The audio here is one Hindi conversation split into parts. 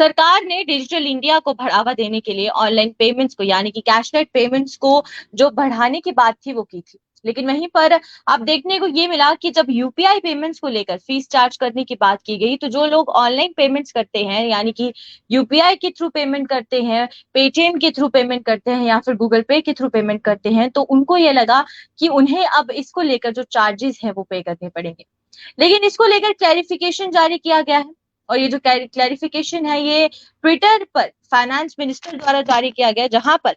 सरकार ने डिजिटल इंडिया को बढ़ावा देने के लिए ऑनलाइन पेमेंट्स को यानी कि कैशलेस पेमेंट्स को जो बढ़ाने की बात थी वो की थी। लेकिन वहीं पर अब देखने को ये मिला कि जब यूपीआई पेमेंट्स को लेकर फीस चार्ज करने की बात की गई तो जो लोग ऑनलाइन पेमेंट्स करते हैं यानी कि यूपीआई के थ्रू पेमेंट करते हैं, पेटीएम के थ्रू पेमेंट करते हैं या फिर गूगल पे के थ्रू पेमेंट करते हैं, तो उनको ये लगा कि उन्हें अब इसको लेकर जो चार्जेस है वो पे करने पड़ेंगे। लेकिन इसको लेकर क्लैरिफिकेशन जारी किया गया है और ये जो क्लैरिफिकेशन है ये ट्विटर पर फाइनेंस मिनिस्टर द्वारा जारी किया गया, जहां पर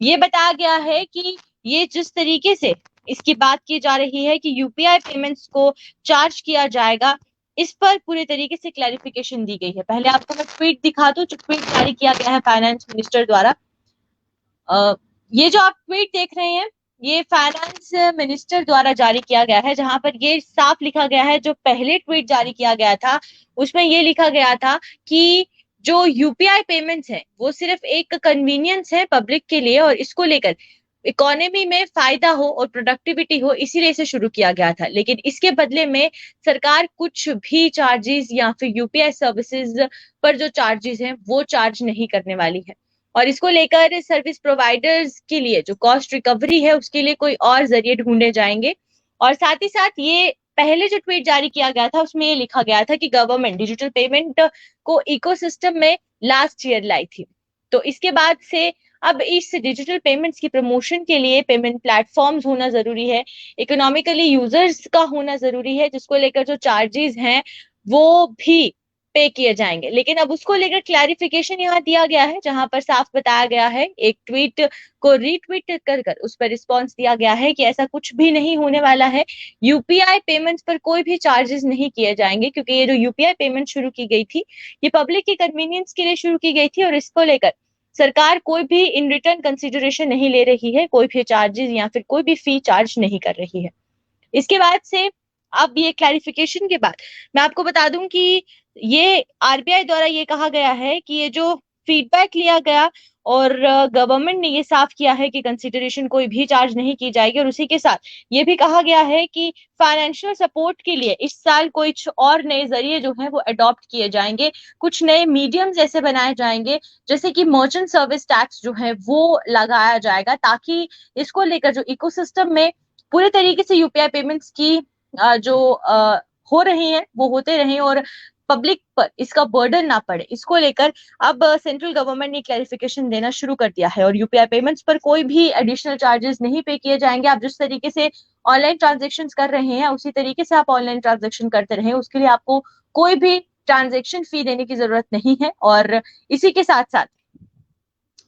ये बताया गया है कि ये जिस तरीके से इसकी बात की जा रही है कि यूपीआई पेमेंट्स को चार्ज किया जाएगा, इस पर पूरे तरीके से क्लैरिफिकेशन दी गई है। पहले आपको मैं ट्वीट दिखा दूं जो ट्वीट जारी किया गया है फाइनेंस मिनिस्टर द्वारा। ये जो आप ट्वीट देख रहे हैं ये फाइनेंस मिनिस्टर द्वारा जारी किया गया है, जहां पर ये साफ लिखा गया है। जो पहले ट्वीट जारी किया गया था उसमें ये लिखा गया था कि जो यूपीआई पेमेंट्स है वो सिर्फ एक कन्वीनियंस है पब्लिक के लिए और इसको लेकर इकोनॉमी में फायदा हो और प्रोडक्टिविटी हो, इसीलिए इसे शुरू किया गया था। लेकिन इसके बदले में सरकार कुछ भी चार्जेस या फिर यूपीआई सर्विसेज पर जो चार्जेस हैं वो चार्ज नहीं करने वाली है। और इसको लेकर सर्विस प्रोवाइडर्स के लिए जो कॉस्ट रिकवरी है उसके लिए कोई और जरिए ढूंढे जाएंगे। और साथ ही साथ ये पहले जो ट्वीट जारी किया गया था उसमें ये लिखा गया था कि गवर्नमेंट डिजिटल पेमेंट को इकोसिस्टम में लास्ट ईयर लाई थी। तो इसके बाद से अब इस डिजिटल पेमेंट्स की प्रमोशन के लिए पेमेंट प्लेटफॉर्म्स होना जरूरी है, इकोनॉमिकली यूजर्स का होना जरूरी है, जिसको लेकर जो चार्जेस हैं वो भी पे किए जाएंगे। लेकिन अब उसको लेकर क्लैरिफिकेशन यहाँ दिया गया है, जहां पर साफ बताया गया है, एक ट्वीट को रीट्वीट कर कर उस पर रिस्पॉन्स दिया गया है कि ऐसा कुछ भी नहीं होने वाला है। यूपीआई पेमेंट्स पर कोई भी चार्जेस नहीं किए जाएंगे, क्योंकि ये जो यूपीआई पेमेंट शुरू की गई थी ये पब्लिक की कन्वीनियंस के लिए शुरू की गई थी और इसको लेकर सरकार कोई भी इन रिटर्न कंसिडरेशन नहीं ले रही है, कोई भी चार्जेस या फिर कोई भी फी चार्ज नहीं कर रही है। इसके बाद से अब ये क्लैरिफिकेशन के बाद मैं आपको बता दूं कि ये आरबीआई द्वारा ये कहा गया है कि ये जो फीडबैक लिया गया और गवर्नमेंट ने ये साफ किया है कि कंसिडरेशन कोई भी चार्ज नहीं की जाएगी। और उसी के साथ ये भी कहा गया है कि फाइनेंशियल सपोर्ट के लिए इस साल कुछ और नए जरिए जो हैं वो अडॉप्ट किए जाएंगे, कुछ नए मीडियम्स ऐसे बनाए जाएंगे जैसे कि मर्चेंट सर्विस टैक्स जो है वो लगाया जाएगा, ताकि इसको लेकर जो इकोसिस्टम में पूरे तरीके से यूपीआई पेमेंट्स की जो हो रही हैं वो होते रहें और पब्लिक पर इसका बर्डन ना पड़े। इसको लेकर अब सेंट्रल गवर्नमेंट ने क्लैरिफिकेशन देना शुरू कर दिया है और यूपीआई पेमेंट्स पर कोई भी एडिशनल चार्जेस नहीं पे किए जाएंगे। आप जिस तरीके से ऑनलाइन ट्रांजेक्शन कर रहे हैं उसी तरीके से आप ऑनलाइन ट्रांजेक्शन करते रहें, उसके लिए आपको कोई भी ट्रांजेक्शन फी देने की जरूरत नहीं है। और इसी के साथ साथ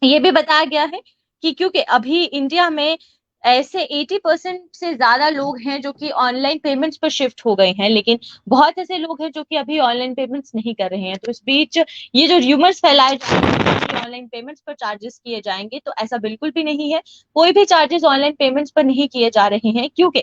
ये भी बताया गया है कि क्योंकि अभी इंडिया में ऐसे 80% से ज्यादा लोग हैं जो कि ऑनलाइन पेमेंट्स पर शिफ्ट हो गए हैं, लेकिन बहुत ऐसे लोग हैं जो कि अभी ऑनलाइन पेमेंट्स नहीं कर रहे हैं। तो इस बीच ये जो र्यूमर्स फैलाए जा रहे हैं कि ऑनलाइन पेमेंट्स पर चार्जेस किए जाएंगे, तो ऐसा बिल्कुल भी नहीं है। कोई भी चार्जेस ऑनलाइन पेमेंट्स पर नहीं किए जा रहे हैं, क्योंकि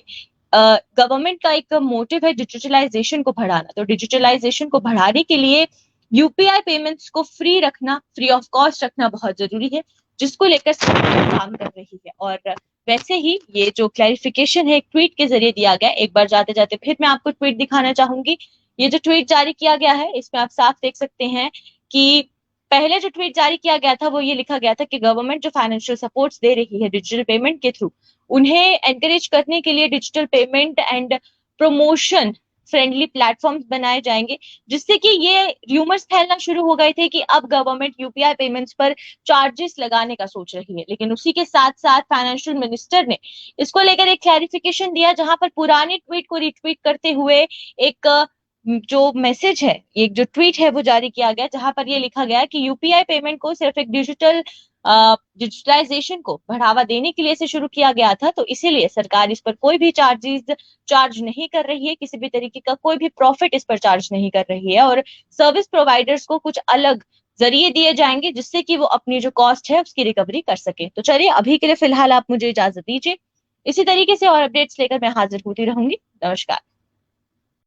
गवर्नमेंट का एक मोटिव है डिजिटलाइजेशन को बढ़ाना। तो डिजिटलाइजेशन को बढ़ाने के लिए यूपीआई पेमेंट्स को फ्री रखना, फ्री ऑफ कॉस्ट रखना बहुत जरूरी है, जिसको लेकर सरकार काम कर रही है। और वैसे ही ये जो क्लैरिफिकेशन है एक ट्वीट के जरिए दिया गया। एक बार जाते जाते फिर मैं आपको ट्वीट दिखाना चाहूंगी। ये जो ट्वीट जारी किया गया है इसमें आप साफ देख सकते हैं कि पहले जो ट्वीट जारी किया गया था वो ये लिखा गया था कि गवर्नमेंट जो फाइनेंशियल सपोर्ट्स दे रही है डिजिटल पेमेंट के थ्रू, उन्हें एनकरेज करने के लिए digital payment and promotion friendly platforms बनाए जाएंगे, जिससे कि ये र्यूमर्स फैलना शुरू हो गए थे कि अब गवर्नमेंट यूपीआई पेमेंट्स पर चार्जेस लगाने का सोच रही है। लेकिन उसी के साथ साथ फाइनेंशियल मिनिस्टर ने इसको लेकर एक क्लैरिफिकेशन दिया, जहां पर पुराने ट्वीट को रिट्वीट करते हुए एक जो मैसेज है, एक जो ट्वीट है वो जारी किया गया, जहां पर ये लिखा गया कि यूपीआई पेमेंट को सिर्फ एक डिजिटलाइजेशन को बढ़ावा देने के लिए इसे शुरू किया गया था, तो इसीलिए सरकार इस पर कोई भी चार्जेस चार्ज नहीं कर रही है, किसी भी तरीके का कोई भी प्रॉफिट इस पर चार्ज नहीं कर रही है। और सर्विस प्रोवाइडर्स को कुछ अलग जरिए दिए जाएंगे जिससे कि वो अपनी जो कॉस्ट है उसकी रिकवरी कर सके। तो चलिए अभी के लिए फिलहाल आप मुझे इजाजत दीजिए, इसी तरीके से और अपडेट्स लेकर मैं हाजिर होती रहूंगी। नमस्कार।